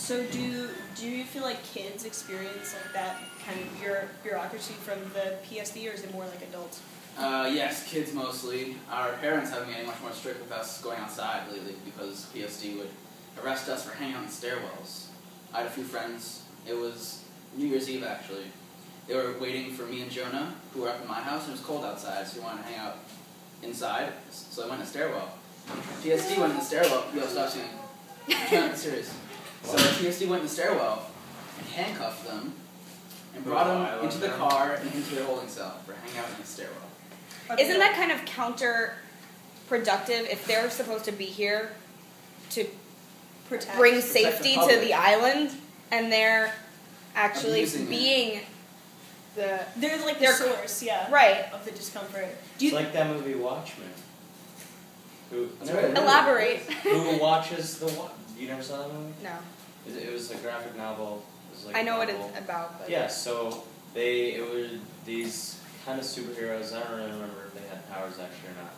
So do you feel like kids experience like that kind of bureaucracy from the PSD, or is it more like adults? Yes, kids mostly. Our parents have been getting much more strict with us going outside lately because PSD would arrest us for hanging out in stairwells. I had a few friends. It was New Year's Eve, actually. They were waiting for me and Jonah, who were up in my house, and it was cold outside, so we wanted to hang out inside, so I went in the stairwell. PSD went in the stairwell. Yo, stop singing. I'm trying to be serious. So PSD went in the stairwell and handcuffed them and brought them into the car and into their holding cell for hanging out in the stairwell. Isn't that kind of counterproductive if they're supposed to be here to bring safety to the island, and they're actually being they're like the source, yeah, right, of the discomfort. It's like that movie Watchmen. Elaborate. Who watches the You never saw that movie? No. It was a graphic novel. It was like I know what it's about. But yeah, so it were these kind of superheroes. I don't really remember if they had powers actually or not.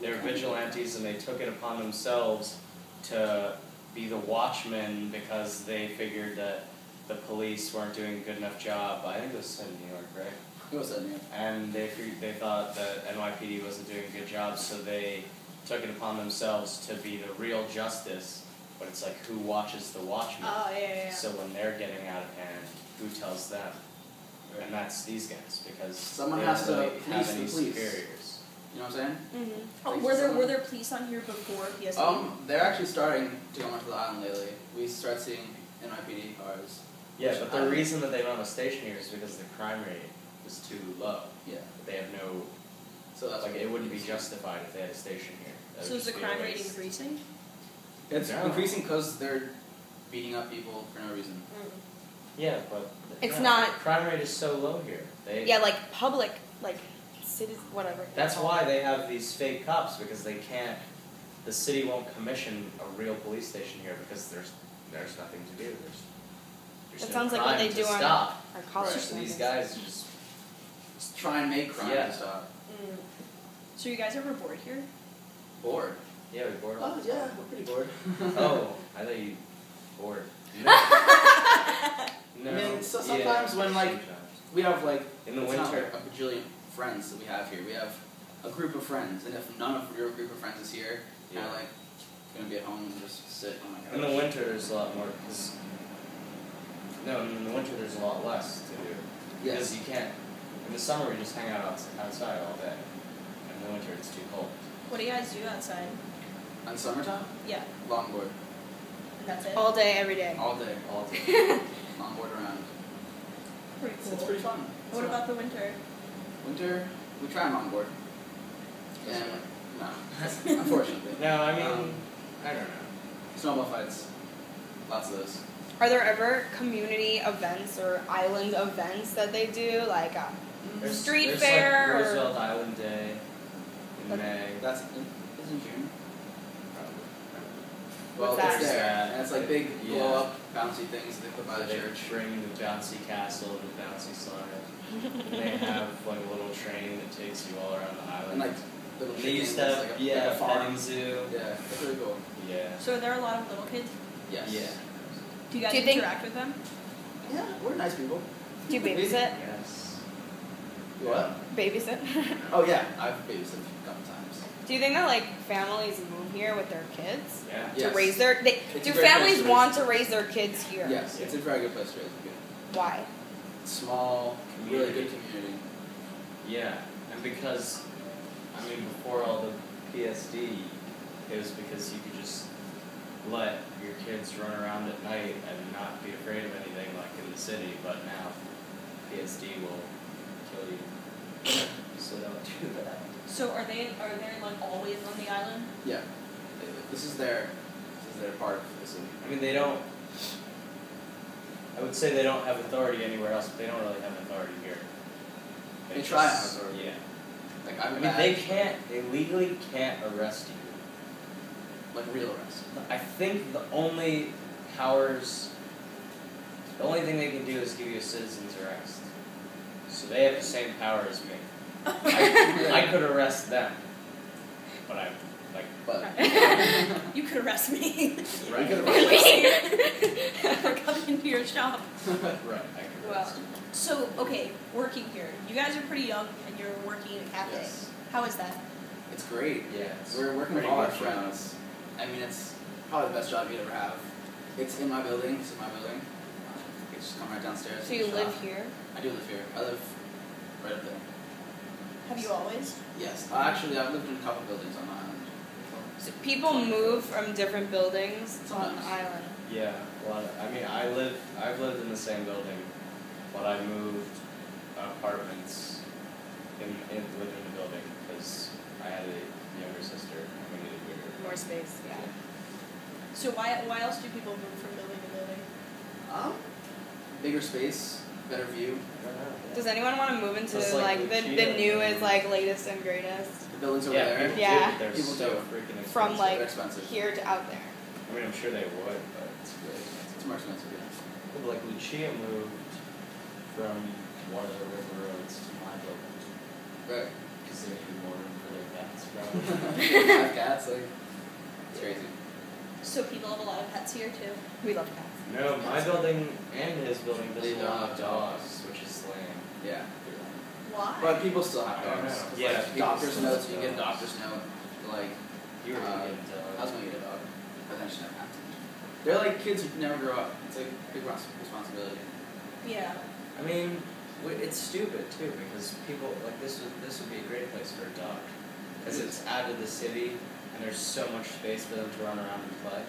They were vigilantes, and they took it upon themselves to be the watchmen because they figured that the police weren't doing a good enough job. I think it was set in New York, right? It was set in New York. And they thought that NYPD wasn't doing a good job, so they took it upon themselves to be the real justice. But it's like, who watches the watchmen? Oh, yeah. So when they're getting out of hand, who tells them? Right. And that's these guys, because someone they has don't to really have any superiors. You know what I'm saying? Mm-hmm. Oh, were there police on here before PSD? They're actually starting to go onto the island lately. We start seeing NYPD cars. Yeah, but the reason that they don't have a station here is because the crime rate is too low. Yeah. They have no... So that's it wouldn't be justified if they had a station here. So is the crime rate increasing? It's increasing because they're beating up people for no reason. Yeah, but... It's not... The crime rate is so low here. Like public, like... cities, whatever. That's why they have these fake cops, because they can't... The city won't commission a real police station here because there's nothing to do. There's that no sounds like what they do on our college. So these guys just try and make crime to stop. So you guys ever bored here? Bored? Yeah, we're bored. Oh yeah, we're pretty bored. Oh, I thought you bored. No. I mean, so sometimes when we have in the winter a bajillion friends that we have here. We have a group of friends, and if none of your group of friends is here, you're gonna be at home and just sit on my couch. In the winter, there's a lot more. In the winter, there's a lot less to do. Yes. Because you can't. In the summer, we just hang out outside all day. In the winter, it's too cold. What do you guys do outside? On summertime? Yeah. Longboard. And that's it? All day, every day. All day. Longboard around. Pretty cool. It's pretty fun. What about the winter? Winter, we try and longboard. And no, unfortunately. No, I mean, I don't know. Snowball fights. Lots of those. Are there ever community events or island events that they do, like street fair? Like Roosevelt Island Day in May. That's in June. Probably. What's that? It's there, and it's like big blow-up bouncy things they put by the church. They bring the bouncy castle and the bouncy slide. They have like a little train that takes you all around the island. And little they used to have a farm. petting zoo. Yeah, that's really cool. Yeah. So are there a lot of little kids? Yes. Yeah. Do you guys interact with them? Yeah, we're nice people. Do you babysit? Yes. What? Babysit? Oh yeah, I've babysitted a couple times. Do you think that families move here with their kids? Yeah. To raise their do families want to raise their kids here? Yes, it's a very good place to raise a kid. Why? Small, really good community. Yeah, and because before all the PSD, it was because you could just let your kids run around at night and not be afraid of anything like in the city, but now PSD will kill you. So don't do that. So are they always on the island? Yeah. This is their part of the city. They don't. I would say they don't have authority anywhere else, but they don't really have authority here. They try to have authority. Yeah. They legally can't arrest you. Like real arrest. I think the only thing they can do is give you a citizen's arrest. So they have the same power as me. I could arrest them, but you could arrest me. Right. You could arrest me. shop. Right. I can Well, So, okay, working here. You guys are pretty young and you're working in a cafe. Yes. How is that? It's great. Yeah. It's We're working with pretty all our good job. friends. I mean, it's probably the best job you'd ever have. It's in my building. It's in my building. You just come right downstairs. so you shop. live here? I do live here. I live right up there. Have you always? Yes. Actually, I've lived in a couple buildings on the island. So people move from different buildings on the Sometimes. island. Yeah. Well, I mean, I've lived in the same building, but I moved apartments within the building because I had a younger sister and we needed bigger. More space, yeah. So why else do people move from building to building? Bigger space, better view. I don't know. Does anyone want to move into Just like like the Lucia. newest, like latest and greatest? The buildings over Yeah, there. people Yeah. do, but they're People so do. freaking expensive. From like They're expensive. here to out there. I mean, I'm sure they would, but it's really expensive. It's more expensive. Yeah. Well, like Lucia moved from one of the river roads to my building Right. because they needed more room for their cats. Have cats, like, it's crazy. So people have a lot of pets here too. We love cats. No, my building and his building They doesn't don't have have dogs, which is lame. Yeah. Why? But people still have I don't dogs. know. 'Cause, Yeah, like, people doctor's still notes, have you get a dogs. doctor's note, like, You were Uh, gonna get I was gonna get a dog, but then she never happened. They're like kids who never grow up. It's like a big responsibility. Yeah. I mean, it's stupid too because people like this would be a great place for a dog because it's out of the city and there's so much space for them to run around and play.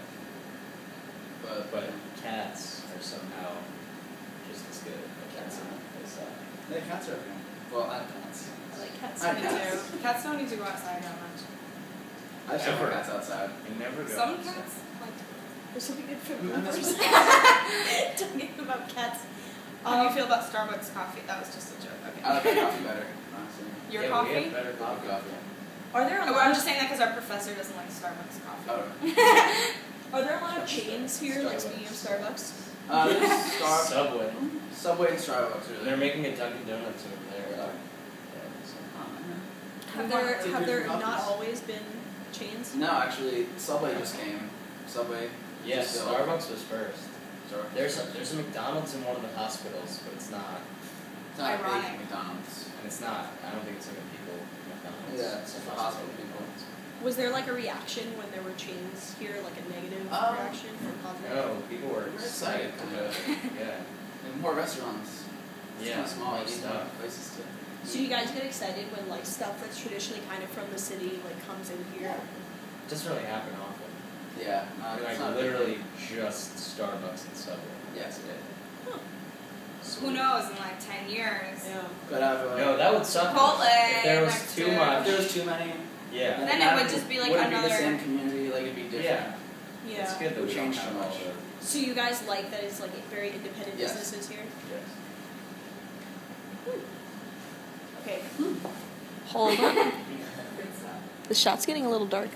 But cats are somehow just as good. Cats are as They have cats are okay. Well, I have cats. I like cats I have too. cats. Cats don't need to go outside that much. I just have Ever. cats outside. It never goes. Some cats like There's something good for I miss movers. my Talking about cats. How do you feel about Starbucks coffee? That was just a joke. Okay. I like my coffee better, honestly. Your Yeah, coffee? We have better I love coffee. coffee. Are there a Oh, lot I'm of just saying that because our professor doesn't like Starbucks coffee. Oh. Are there a lot of chains here, like speaking of Starbucks? There's Subway. Subway and Starbucks are They're making a Dunkin' Donuts over there. Really? Have Two there different not coffees. always been chains? No, actually, Subway just came. Subway. Yes, just Starbucks was first. Starbucks. There's a McDonald's in one of the hospitals, but it's not. It's not a Ironic. big McDonald's. And it's not. I don't think it's like a people McDonald's. Yeah, it's a for hospital people. Was there like a reaction when there were chains here, like a negative reaction or positive? No, people were We're excited excited to to go. Yeah. And more restaurants. It's Yeah, kind of small. more You need stuff. more places to. So you guys get excited when like stuff that's traditionally kind of from the city like comes in here? It doesn't really happen often. Yeah. Like it's not a big literally thing. just Starbucks and Subway. Yes. That's it. Who knows in like 10 years? Yeah. But I've. No, that would suck. Chipotle If there was next too to- much. If there was too many. Yeah. Then it would just be like wouldn't be the another- same community. Like it'd be different. Yeah. Yeah. It's good that Would we change don't too have all much. the. So you guys like that it's like very independent Yes. businesses here? Yes. Okay. Hold on. The shot's getting a little dark.